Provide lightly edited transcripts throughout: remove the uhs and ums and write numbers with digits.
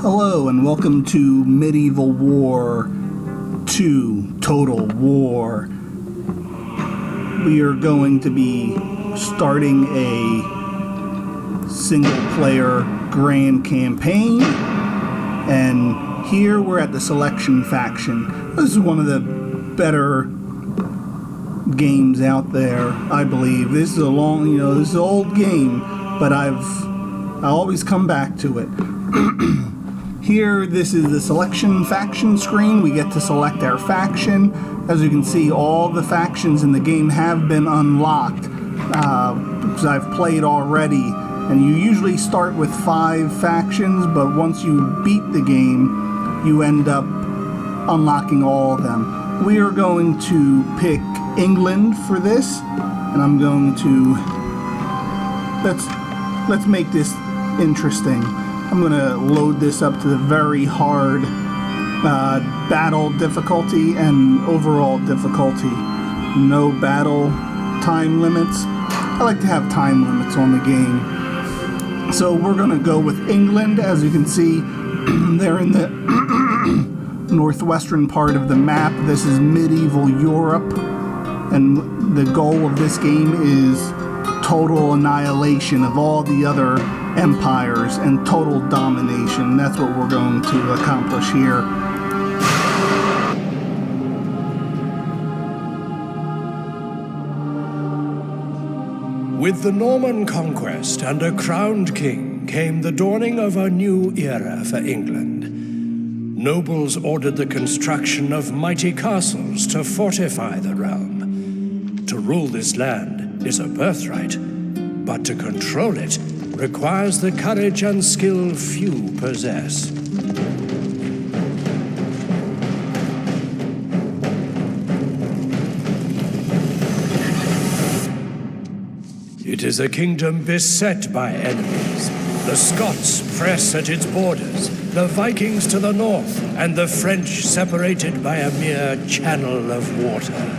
Hello and welcome to Medieval War 2 Total War. We are going to be starting a single player grand campaign, and here we're at the selection faction. This is one of the better games out there, I believe. This is a long, this is an old game, but I always come back to it. Here, this is the selection faction screen. We get to select our faction. As you can see, all the factions in the game have been unlocked because I've played already. And you usually start with 5 factions, but once you beat the game, you end up unlocking all of them. We are going to pick England for this, and I'm going to let's make this interesting. I'm going to load this up to the very hard battle difficulty and overall difficulty. No battle time limits. I like to have time limits on the game. So we're going to go with England. As you can see, they're in the northwestern part of the map. This is medieval Europe, and the goal of this game is total annihilation of all the other empires and total domination. That's what we're going to accomplish here. With the Norman conquest and a crowned king came the dawning of a new era for England. Nobles ordered the construction of mighty castles to fortify the realm. To rule this land is a birthright, but to control it requires the courage and skill few possess. It is a kingdom beset by enemies. The Scots press at its borders, the Vikings to the north, and the French separated by a mere channel of water.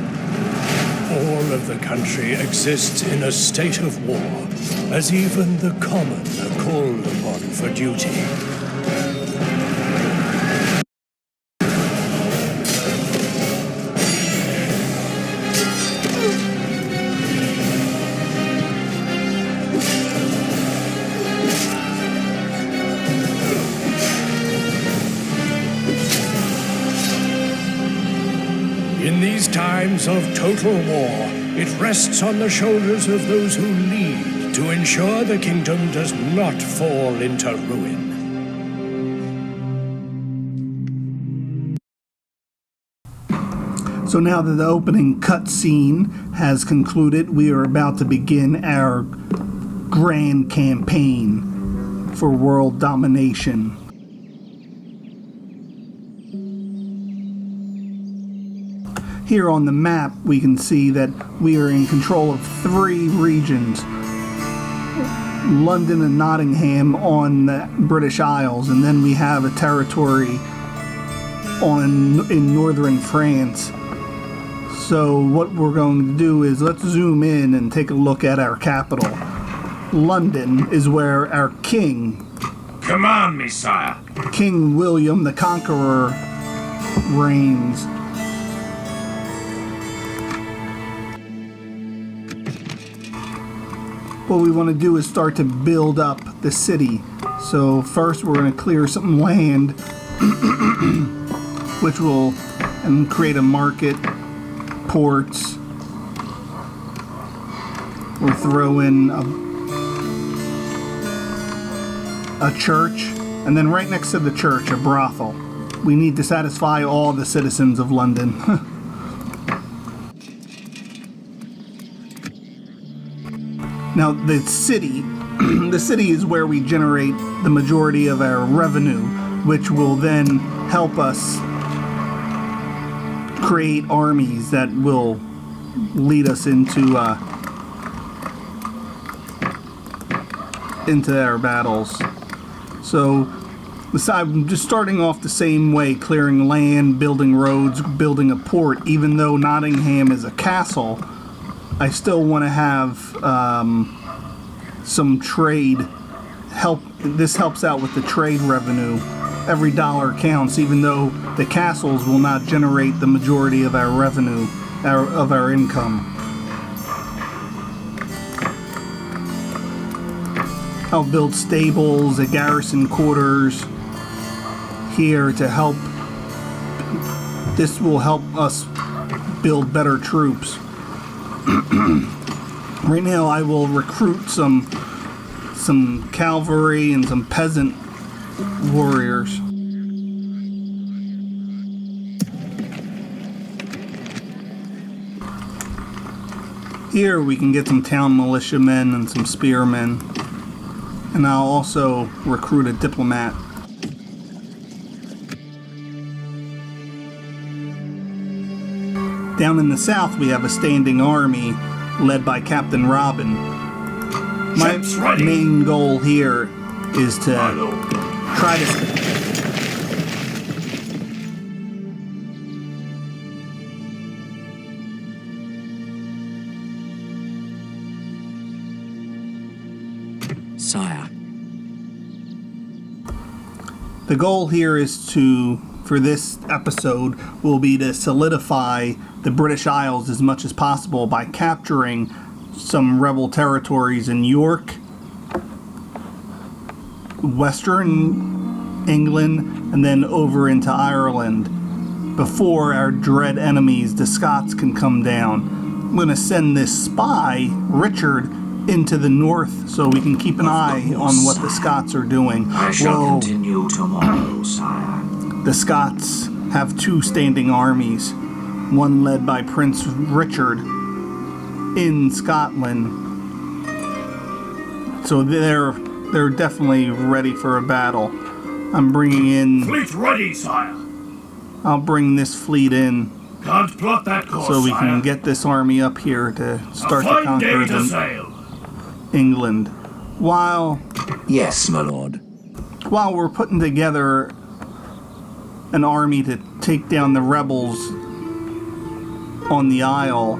All of the country exists in a state of war, as even the common are called upon for duty. In these times of total war, it rests on the shoulders of those who lead to ensure the kingdom does not fall into ruin. So now that the opening cutscene has concluded, we are about to begin our grand campaign for world domination. Here on the map, we can see that we are in control of 3 regions. London and Nottingham on the British Isles, and then we have a territory in northern France. So what we're going to do is let's zoom in and take a look at our capital. London is where our king, Command me, sire. King William the Conqueror, reigns. What we want to do is start to build up the city. So first we're going to clear some land which will create a market, ports. We'll throw in a church, and then right next to the church a brothel. We need to satisfy all the citizens of London. Now, the city is where we generate the majority of our revenue, which will then help us create armies that will lead us into our battles. So, I'm just starting off the same way, clearing land, building roads, building a port. Even though Nottingham is a castle, I still want to have some trade help. This helps out with the trade revenue every dollar counts, even though the castles will not generate the majority of our revenue, of our income. I'll build stables, a garrison quarters here to help. This will help us build better troops. Right now I will recruit some cavalry and some peasant warriors. Here we can get some town militiamen and some spearmen. And I'll also recruit a diplomat. Down in the south we have a standing army led by Captain Robin. My main goal here is to try to... Sire. The goal here is to, for this episode, will be to solidify the British Isles as much as possible by capturing some rebel territories in York, Western England, and then over into Ireland before our dread enemies, the Scots, can come down. I'm going to send this spy, Richard, into the north so we can keep an eye on what the Scots are doing. I shall continue tomorrow, sire. The Scots have two standing armies, one led by Prince Richard in Scotland. So they're definitely ready for a battle. I'm bringing in... Fleet ready, sire. I'll bring this fleet in. Can't plot that course, So we sire. can get this army up here to start to conquer England. Yes, my lord. While we're putting together an army to take down the rebels on the Isle,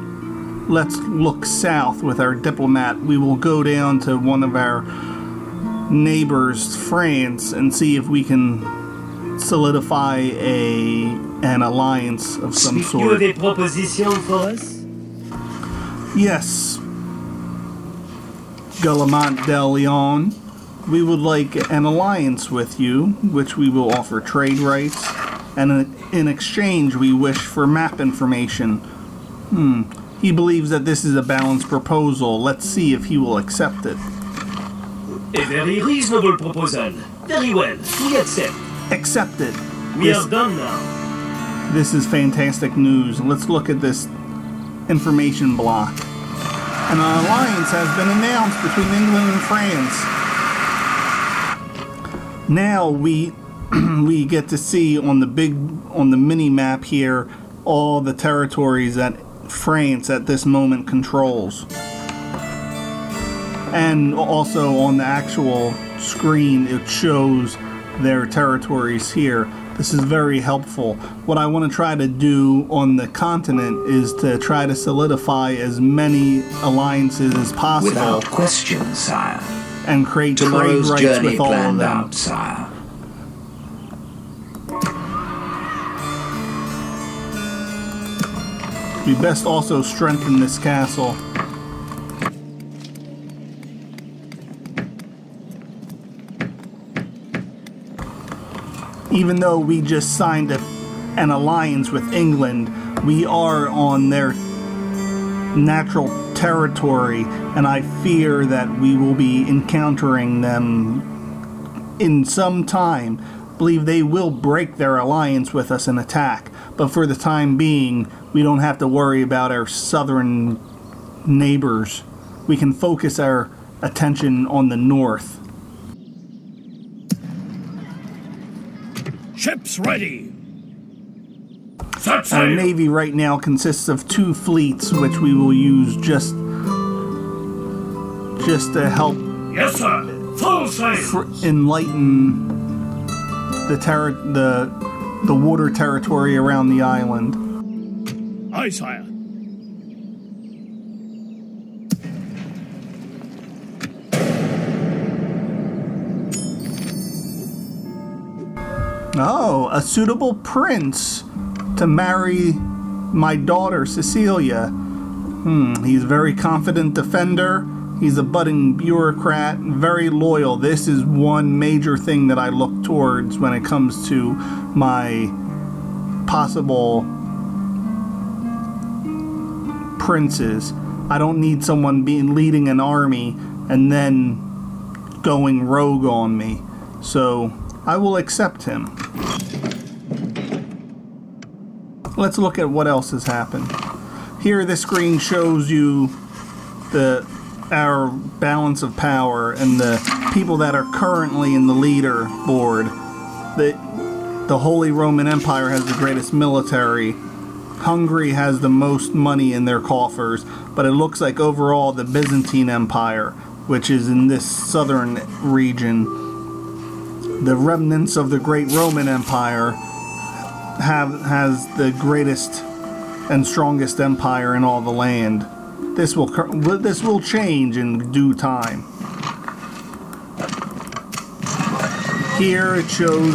let's look south with our diplomat. We will go down to one of our neighbors, France, and see if we can solidify an alliance of some sort. You have a proposition for us? Yes, Guillemot de Leon. We would like an alliance with you, which we will offer trade rights, and in exchange we wish for map information. He believes that this is a balanced proposal. Let's see if he will accept it. A very reasonable proposal. Very well, we accept. Accepted. We are done now. This is fantastic news. Let's look at this information block. An alliance has been announced between England and France. Now we get to see on the mini map here all the territories that France at this moment controls. And also on the actual screen it shows their territories here. This is very helpful. What I want to try to do on the continent is to try to solidify as many alliances as possible. Without question, sire. And create trade Tomorrow's rights journey with all of planned them. out, sire. We best also strengthen this castle. Even though we just signed an alliance with England, we are on their natural territory, and I fear that we will be encountering them in some time. I believe they will break their alliance with us and attack, but for the time being, we don't have to worry about our southern neighbors. We can focus our attention on the north. Ships ready! Set Our sail! navy right now consists of 2 fleets, which we will use just to help Yes, sir. Full sail! enlighten the water territory around the island. Aye, sire. Oh, a suitable prince to marry my daughter Cecilia. He's a very confident defender. He's a budding bureaucrat, very loyal. This is one major thing that I look towards when it comes to my possible princes. I don't need someone leading an army and then going rogue on me. So I will accept him. Let's look at what else has happened. Here the screen shows you our balance of power and the people that are currently in the leaderboard. The Holy Roman Empire has the greatest military. Hungary has the most money in their coffers, but it looks like overall the Byzantine Empire, which is in this southern region, the remnants of the great Roman Empire has the greatest and strongest empire in all the land. This will change in due time. Here it shows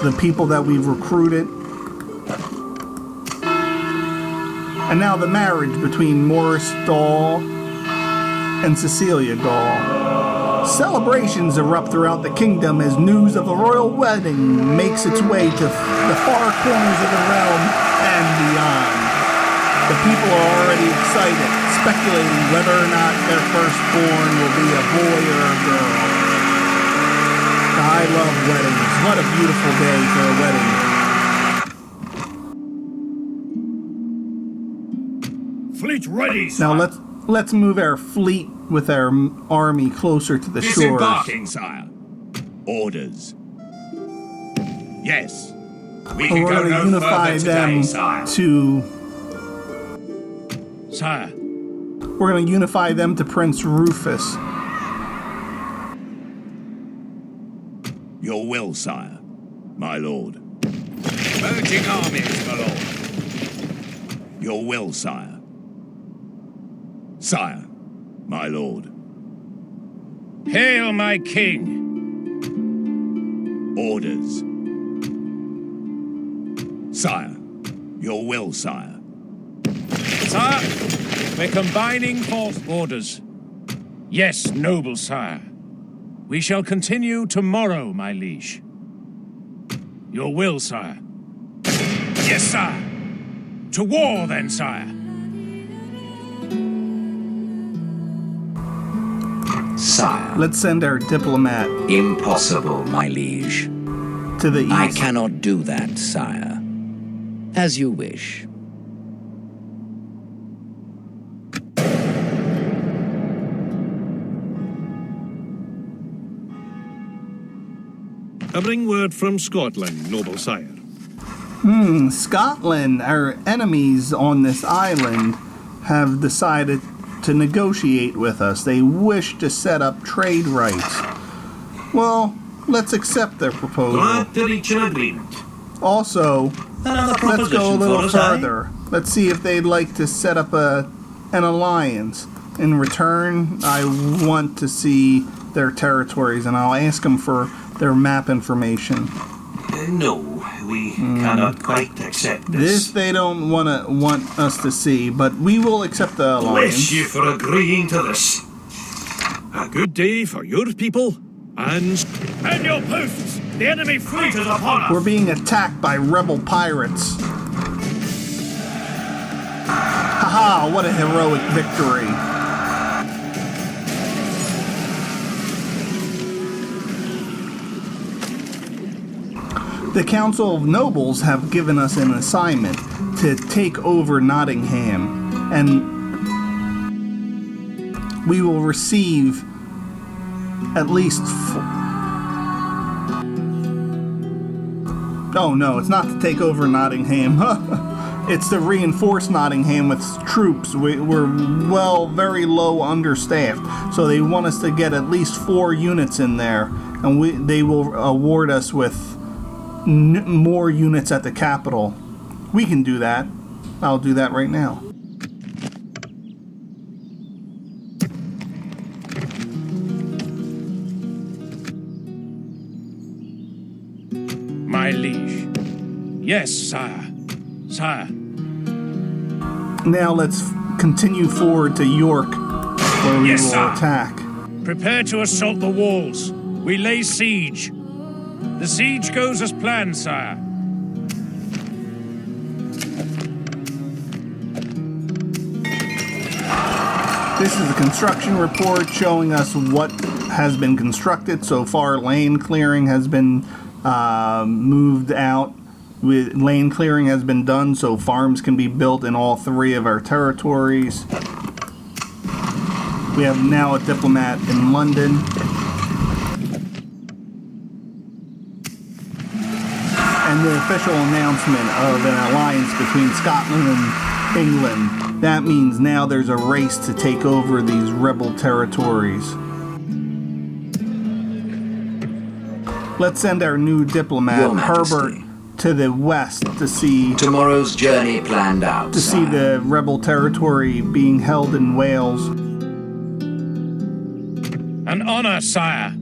the people that we've recruited. And now the marriage between Maurice Gaul and Cecilia Gaul. Celebrations erupt throughout the kingdom as news of the royal wedding makes its way to the far corners of the realm and beyond. The people are already excited, speculating whether or not their firstborn will be a boy or a girl. I love weddings. What a beautiful day for a wedding. Fleet ready, Now sire. let's move our fleet with our army closer to the shores. Disembarking, sire. Orders. Yes. We can We're go going to no unify further them today, sire. to. Sire. We're going to unify them to Prince Rufus. Your will, sire. My lord. Merging armies, my lord. Your will, sire. Sire. My lord. Hail, my king. Orders. Sire. Your will, sire. Sire, we're combining force orders. Yes, noble sire. We shall continue tomorrow, my liege. Your will, sire. Yes, sire. To war, then, sire. Sire. Let's send our diplomat Impossible, my liege. to the east. I cannot do that, sire. As you wish. I bring word from Scotland, noble sire. Scotland, our enemies on this island, have decided to negotiate with us. They wish to set up trade rights. Well, let's accept their proposal. Glad to reach an agreement. Also, Another let's proposition go a little for us, eh? further. Let's see if they'd like to set up an alliance. In return, I want to see their territories, and I'll ask them for their map information. No, we cannot quite accept This this. they don't want us to see, but we will accept the alliance. Bless you for agreeing to this. A good day for your people and Man your posts! The enemy fleet is upon us! We're being attacked by rebel pirates. Haha, what a heroic victory. The Council of Nobles have given us an assignment to take over Nottingham, and we will receive at least Oh no, it's not to take over Nottingham. It's to reinforce Nottingham with troops. We're very low understaffed, so they want us to get at least 4 units in there, and they will award us with more units at the capital. We can do that. I'll do that right now. My liege. Yes, sire. Sire. Now let's continue forward to York, where we Yes, will sir. attack. Prepare to assault the walls. We lay siege. The siege goes as planned, sire. This is a construction report showing us what has been constructed so far. Lane clearing has been moved out. Lane clearing has been done so farms can be built in all 3 of our territories. We have now a diplomat in London. And the official announcement of an alliance between Scotland and England. That means now there's a race to take over these rebel territories. Let's send our new diplomat, Your Majesty. Herbert, to the west to see Tomorrow's journey planned out, to see the rebel territory being held in Wales. An honor, sire.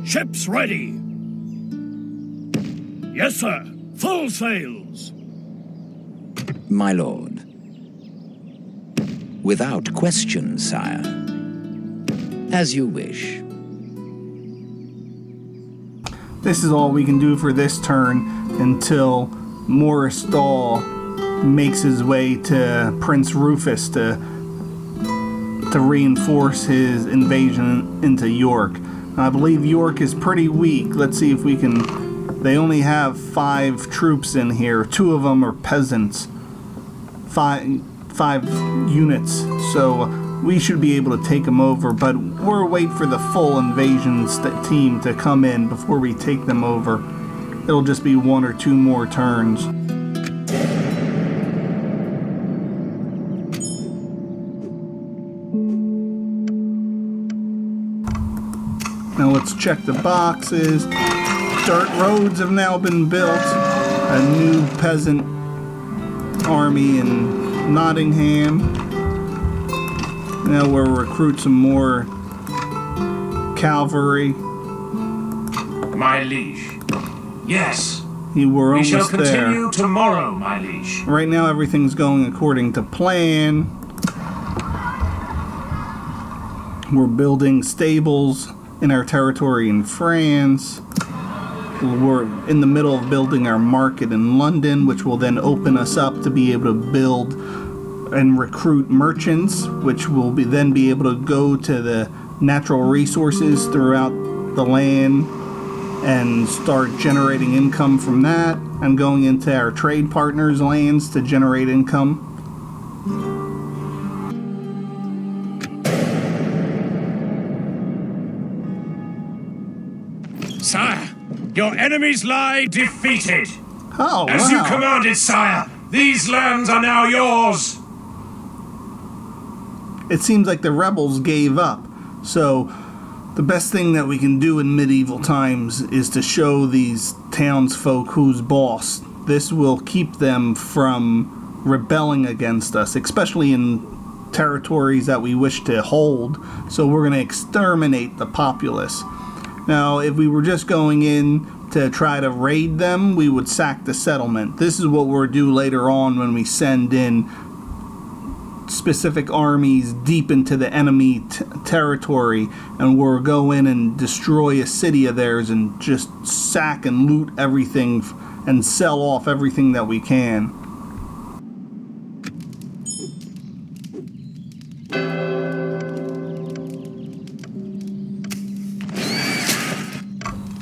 Ships ready. Yes, sir. Full sails. My lord. Without question, sire. As you wish. This is all we can do for this turn until Morris Dahl makes his way to Prince Rufus to reinforce his invasion into York. I believe York is pretty weak. Let's see if we can... They only have 5 troops in here. 2 of them are peasants. 5 units. So we should be able to take them over, but we'll wait for the full invasion team to come in before we take them over. It'll just be 1 or 2 more turns. Now let's check the boxes. Dirt roads have now been built. A new peasant army in Nottingham. Now we'll recruit some more cavalry. My liege. Yes. We're We shall almost there. continue tomorrow, my liege. Right now everything's going according to plan. We're building stables in our territory in France. We're in the middle of building our market in London, which will then open us up to be able to build and recruit merchants, which will then be able to go to the natural resources throughout the land and start generating income from that, and going into our trade partners' lands to generate income. Sire, your enemies lie defeated. Oh, As you wow. commanded, sire, these lands are now yours. It seems like the rebels gave up. So the best thing that we can do in medieval times is to show these townsfolk who's boss. This will keep them from rebelling against us, especially in territories that we wish to hold. So we're going to exterminate the populace. Now, if we were just going in to try to raid them, we would sack the settlement. This is what we'll do later on when we send in specific armies deep into the enemy territory, and we'll go in and destroy a city of theirs and just sack and loot everything and sell off everything that we can.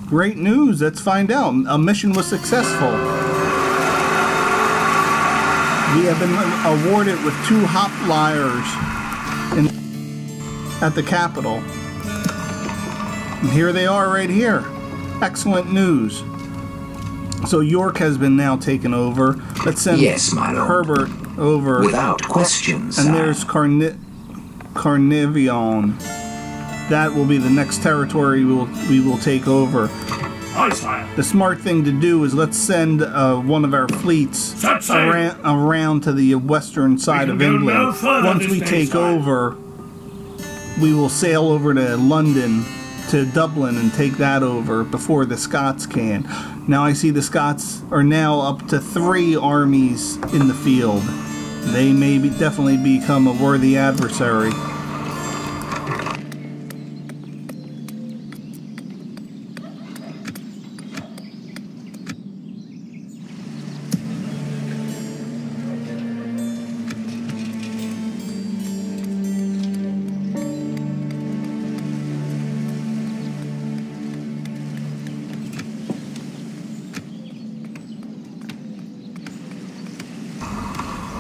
Great news, let's find out. A mission was successful. We have been awarded with 2 hopliers at the capital. And here they are right here. Excellent news. So York has been now taken over. Let's send Yes, my lord. Herbert over. Without question, And sire. there's Carnivion. That will be the next territory we will take over. Aye, sire. The smart thing to do is let's send one of our fleets Set sail. around to the western side can of go England. no further Once this we day, take sire. over, we will sail over to London to Dublin and take that over before the Scots can. Now I see the Scots are now up to 3 armies in the field. They may definitely become a worthy adversary.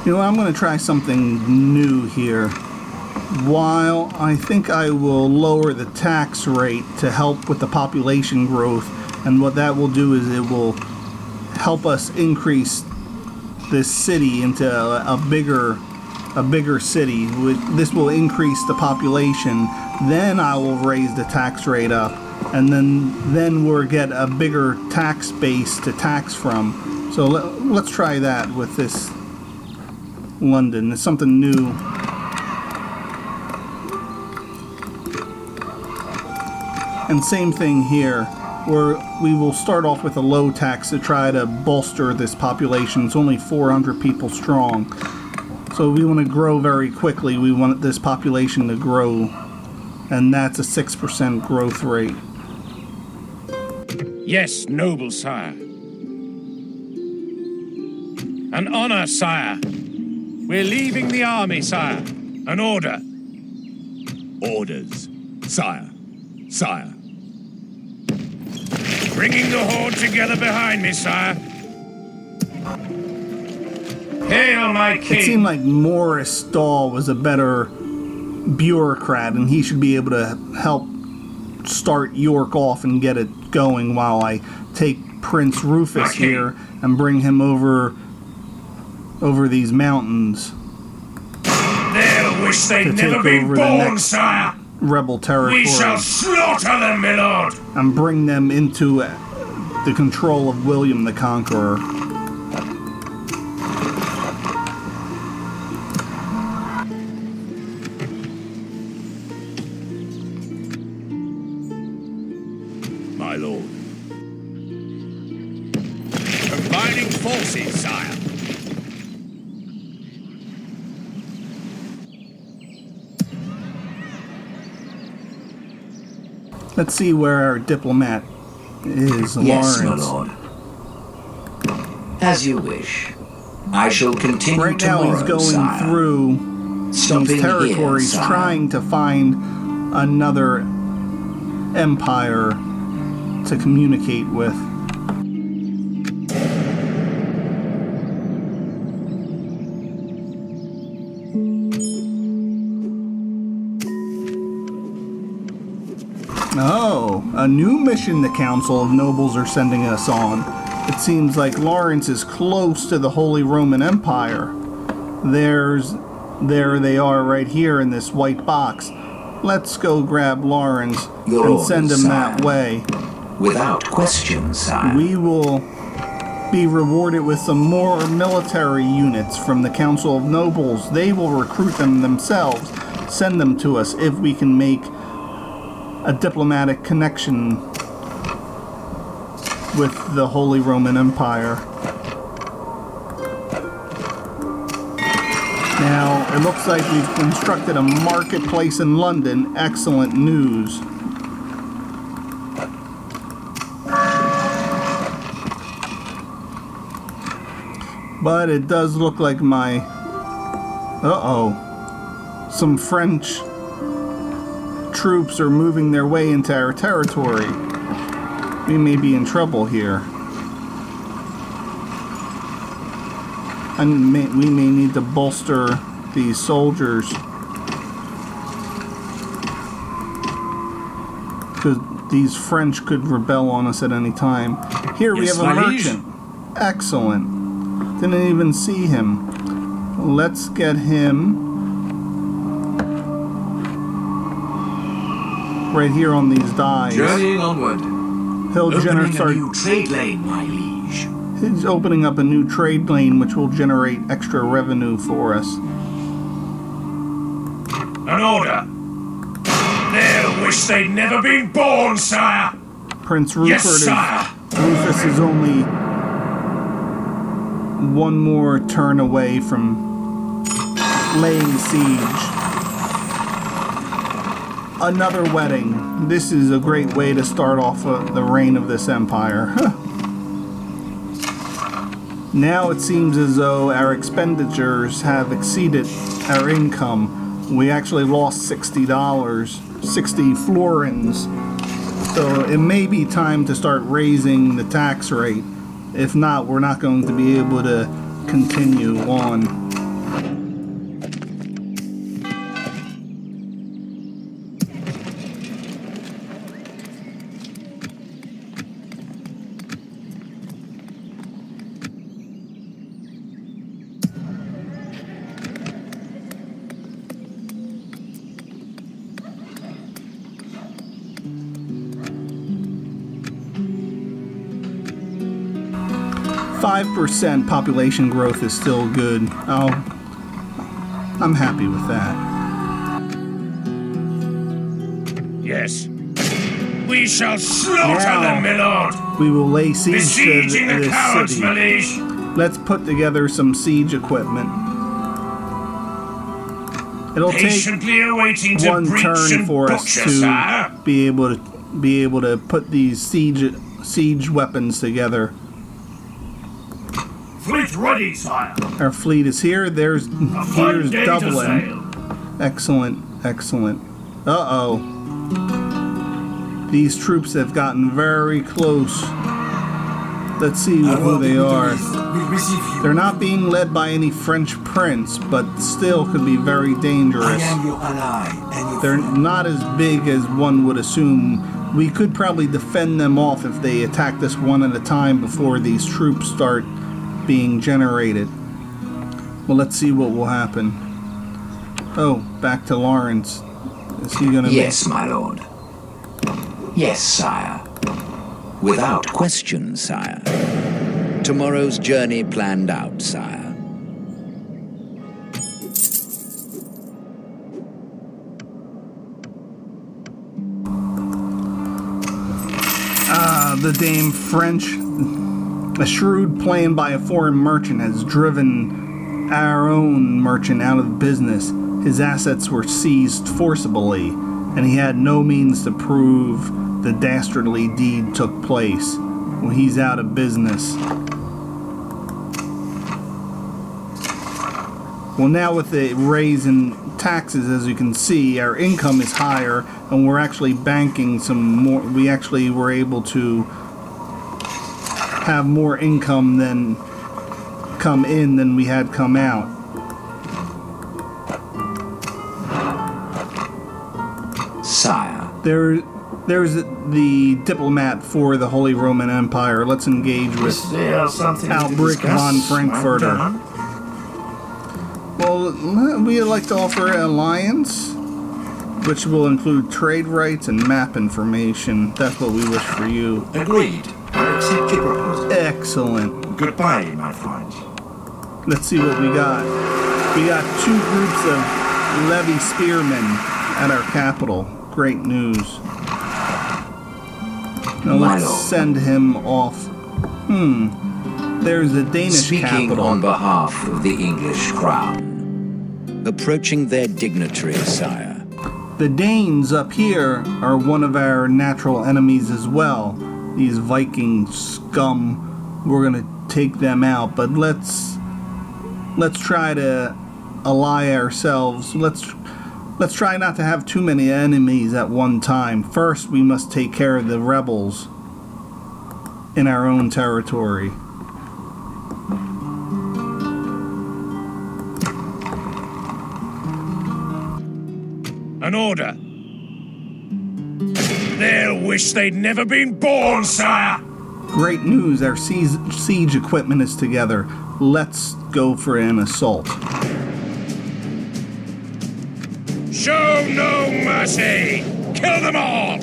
You know, I'm going to try something new here. While I think I will lower the tax rate to help with the population growth, and what that will do is it will help us increase this city into a bigger city. This will increase the population. Then I will raise the tax rate up, and then we'll get a bigger tax base to tax from. So let's try that with this London. It's something new. And same thing here, where we will start off with a low tax to try to bolster this population. It's only 400 people strong. So we want to grow very quickly. We want this population to grow. And that's a 6% growth rate. Yes, noble sire. An honor, sire. We're leaving the army, sire. An order. Orders. Sire. Sire. Bringing the horde together behind me, sire. Hail, my king! It seemed like Morris Stahl was a better bureaucrat, and he should be able to help start York off and get it going while I take Prince Rufus here and bring him over these mountains. They'll wish they'd never been born, sire. Rebel territory. We shall slaughter them, my lord. And bring them into the control of William the Conqueror. My lord. Combining forces, sire. Let's see where our diplomat is, Yes, my Lawrence. lord. As you wish. I shall continue Right now tomorrow, he's going sire. through Stopping these territories here, sire. trying to find another empire to communicate with. Oh, a new mission the Council of Nobles are sending us on. It seems like Lawrence is close to the Holy Roman Empire. There they are right here in this white box. Let's go grab Lawrence Your and orders, send him sire. that way. Without question, sire. We will be rewarded with some more military units from the Council of Nobles. They will recruit them themselves, send them to us if we can make a diplomatic connection with the Holy Roman Empire. Now, it looks like we've constructed a marketplace in London. Excellent news. But it does look like my... some French troops are moving their way into our territory. We may be in trouble here. And we may need to bolster these soldiers. Because these French could rebel on us at any time. Here we Yes, have a my liege. merchant. Excellent. Didn't even see him. Let's get him right here on these dies. Journeying onward. He'll Opening start. a new trade lane, my liege. He's opening up a new trade lane, which will generate extra revenue for us. An order. They'll wish they'd never been born, sire. Prince Rupert Yes, sire. Rufus is only one more turn away from laying siege. Another wedding. This is a great way to start off the reign of this empire. Now it seems as though our expenditures have exceeded our income. We actually lost $60, 60 florins. So it may be time to start raising the tax rate. If not, we're not going to be able to continue on. .5% population growth is still good. I'm happy with that. Yes. We shall slaughter Now, them, my lord. We will lay siege Besieging to the cowards, this my city. liege. Let's put together some siege equipment. It'll take Patiently awaiting to one breach turn and for us butcher, to sire. be able to put these siege weapons together. Fleet ready, sire. Our fleet is here. Here's Fine day to Dublin. sail. Excellent, excellent. Uh-oh. These troops have gotten very close. Let's see who they are. They're not being led by any French prince, but still could be very dangerous. your ally and your They're not as big as one would assume. We could probably defend them off if they attack us one at a time before these troops start being generated. Well, let's see what will happen. Oh, back to Lawrence. Is he gonna Yes, my lord. Yes, sire. Without Question, sire. Tomorrow's journey planned out, sire. the Dame French? A shrewd plan by a foreign merchant has driven our own merchant out of business. His assets were seized forcibly, and he had no means to prove the dastardly deed took place. Well, he's out of business. Well, now with the raise in taxes, as you can see, our income is higher, and we're actually banking some more. We actually were able to have more income than come in than we had come out. sire. There's the diplomat for the Holy Roman Empire. Let's engage with Is there something to Albrecht discuss, von Frankfurter. Madame? Well, we'd like to offer an alliance, which will include trade rights and map information. That's what we wish for you. Agreed. I accept your proposal. Excellent. Goodbye, my friend. Let's see what we got. We got 2 groups of levy spearmen at our capital. Great news. Now let's send him off. There's the Danish Speaking capital. on behalf of the English crown. Approaching their dignitaries, sire. The Danes up here are one of our natural enemies as well. These Viking scum. We're gonna take them out, but let's try to ally ourselves. Let's try not to have too many enemies at one time. First, we must take care of the rebels in our own territory. An order. They'll wish they'd never been born, sire. Great news, our siege equipment is together. Let's go for an assault. Show no mercy. Kill them all.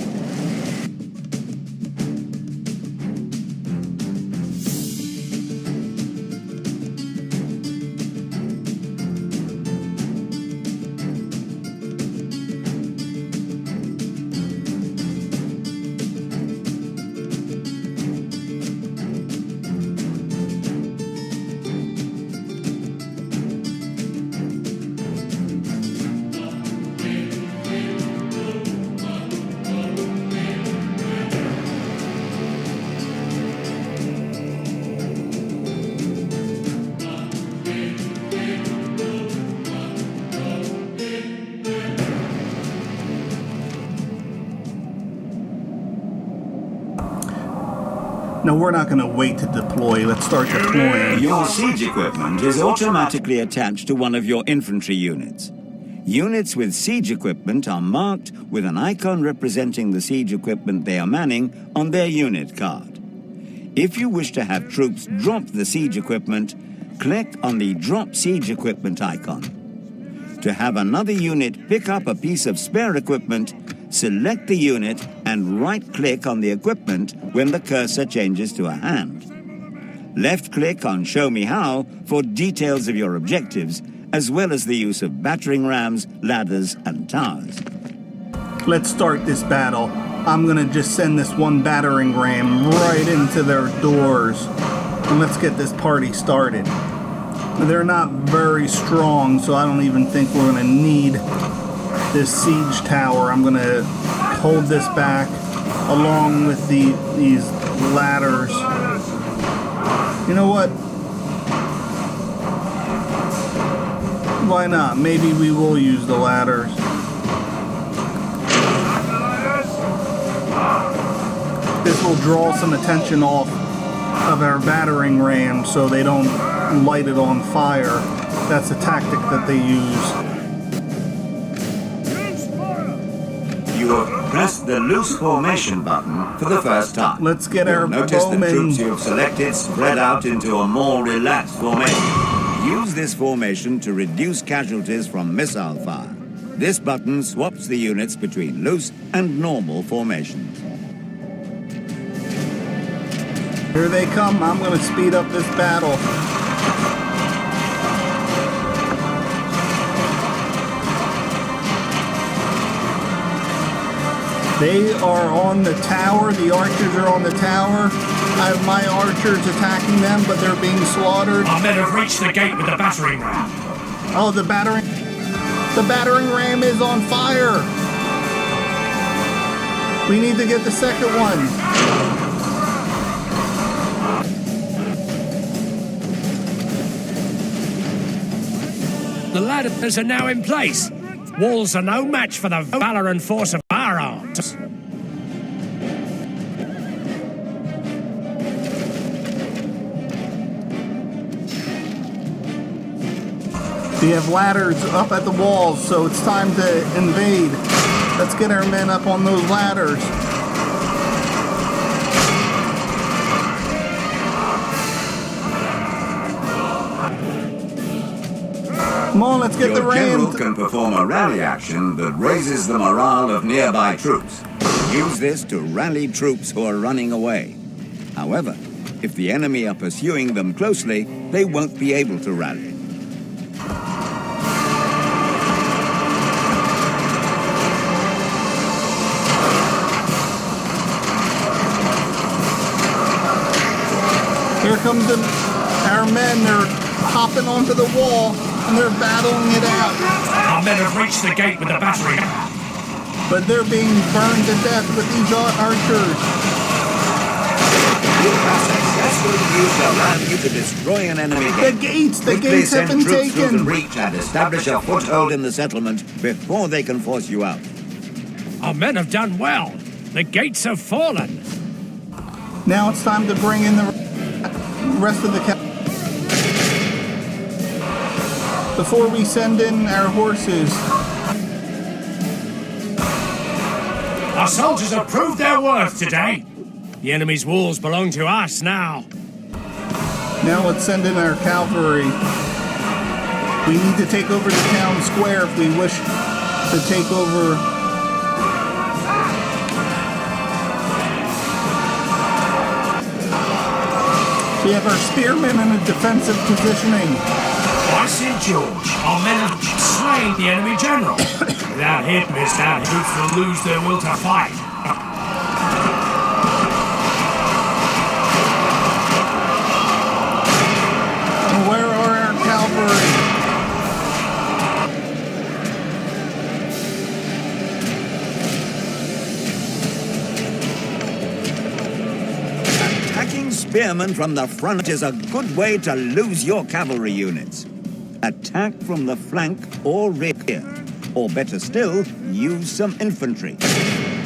No, we're not going to wait to deploy. Let's start deploying. Your siege equipment is automatically attached to one of your infantry units. Units with siege equipment are marked with an icon representing the siege equipment they are manning on their unit card. If you wish to have troops drop the siege equipment, click on the Drop Siege Equipment icon. To have another unit pick up a piece of spare equipment, select the unit and right-click on the equipment when the cursor changes to a hand. Left-click on Show Me How for details of your objectives, as well as the use of battering rams, ladders, and towers. Let's start this battle. I'm gonna just send this one battering ram right into their doors. And let's get this party started. They're not very strong, so I don't even think we're gonna need this siege tower. I'm gonna hold this back along with these ladders. You know what? Why not? Maybe we will use the ladders. This will draw some attention off of our battering ram so they don't light it on fire. That's a tactic that they use. You have pressed the loose formation button for the first time. Let's get our Notice the bowmen. troops you have selected spread out into a more relaxed formation. Use this formation to reduce casualties from missile fire. This button swaps the units between loose and normal formations. Here they come. I'm going to speed up this battle. They are on the tower. The archers are on the tower. I have my archers attacking them, but they're being slaughtered. Our men have reached the gate with the battering ram. Oh, the battering ram is on fire. We need to get the second one. The ladders are now in place. Walls are no match for the valor and force of our arms. We have ladders up at the walls, so it's time to invade. Let's get our men up on those ladders. Come on, let's get the Your general ram. can perform a rally action that raises the morale of nearby troops. Use this to rally troops who are running away. However, if the enemy are pursuing them closely, they won't be able to rally. Here comes our men. They're hopping onto the wall and they're battling it out. Our men have reached the gate with the battering ram. But they're being burned to death with these archers. You have successfully used the ram to destroy an enemy gate. The Quickly gates have send been troops through the taken. breach and establish a foothold in the settlement before they can force you out. Our men have done well. The gates have fallen. Now it's time to bring in the rest of the cavalry. Before we send in our horses. Our soldiers have proved their worth today. The enemy's walls belong to us now. Now let's send in our cavalry. We need to take over the town square if we wish to take over. We have our spearmen in a defensive positioning. By St. George, our men have slain the enemy general. Without him, our troops will lose their will to fight. Where are our cavalry? Attacking spearmen from the front is a good way to lose your cavalry units. Attack from the flank or rear, or better still, use some infantry.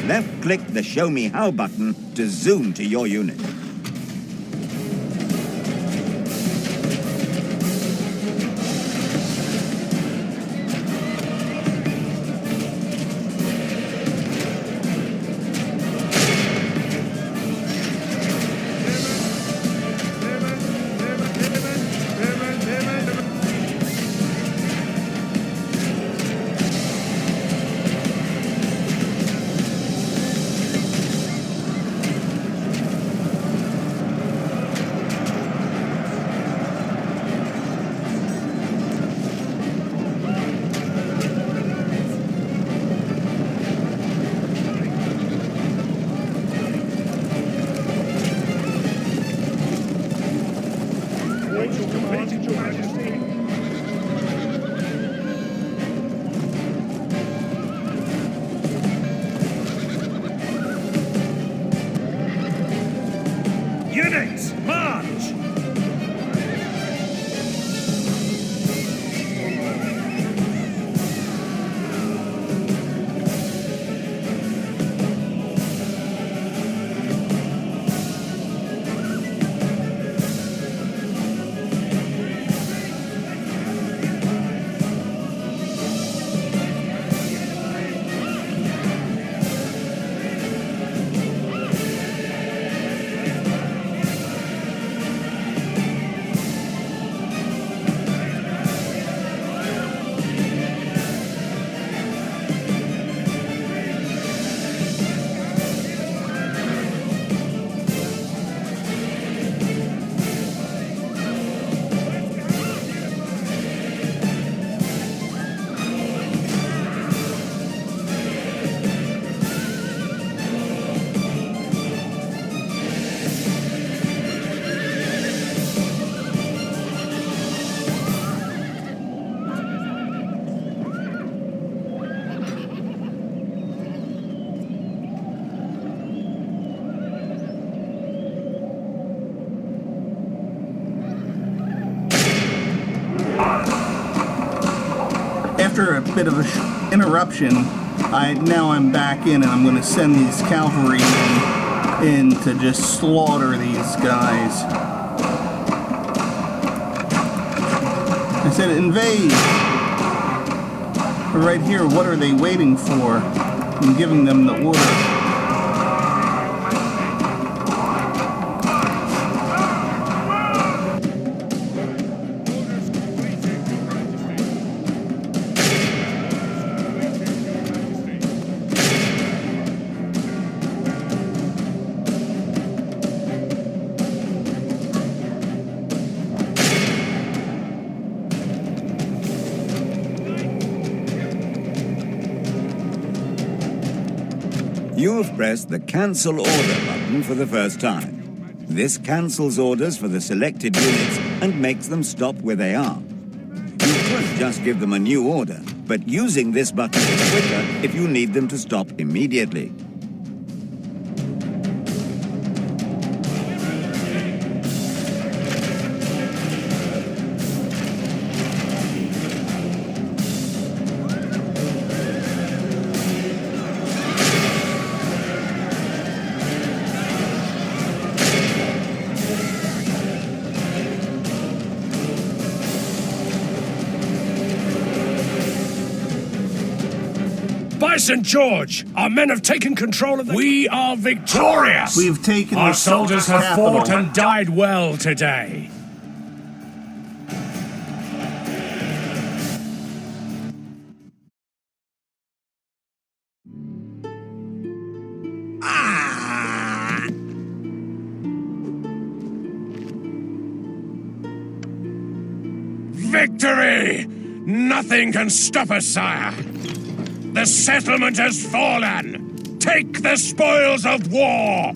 Left-click the Show Me How button to zoom to your unit. bit of an interruption. Now I'm back in, and I'm going to send these cavalry in to just slaughter these guys. I said invade. But right here, what are they waiting for? I'm giving them the order. You have pressed the Cancel Order button for the first time. This cancels orders for the selected units and makes them stop where they are. You could just give them a new order, but using this button is quicker if you need them to stop immediately. By St. George, our men have taken control of the... We are victorious! We've taken Our the soldiers have capital. fought and died well today. Victory! Nothing can stop us, sire. The settlement has fallen. Take the spoils of war.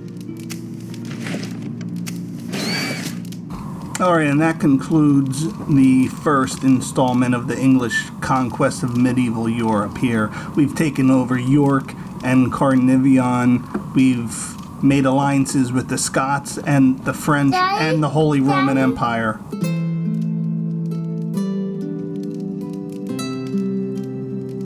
All right, and that concludes the first installment of the English conquest of medieval Europe here. We've taken over York and Carnarvon. We've made alliances with the Scots and the French and the Holy Roman Empire.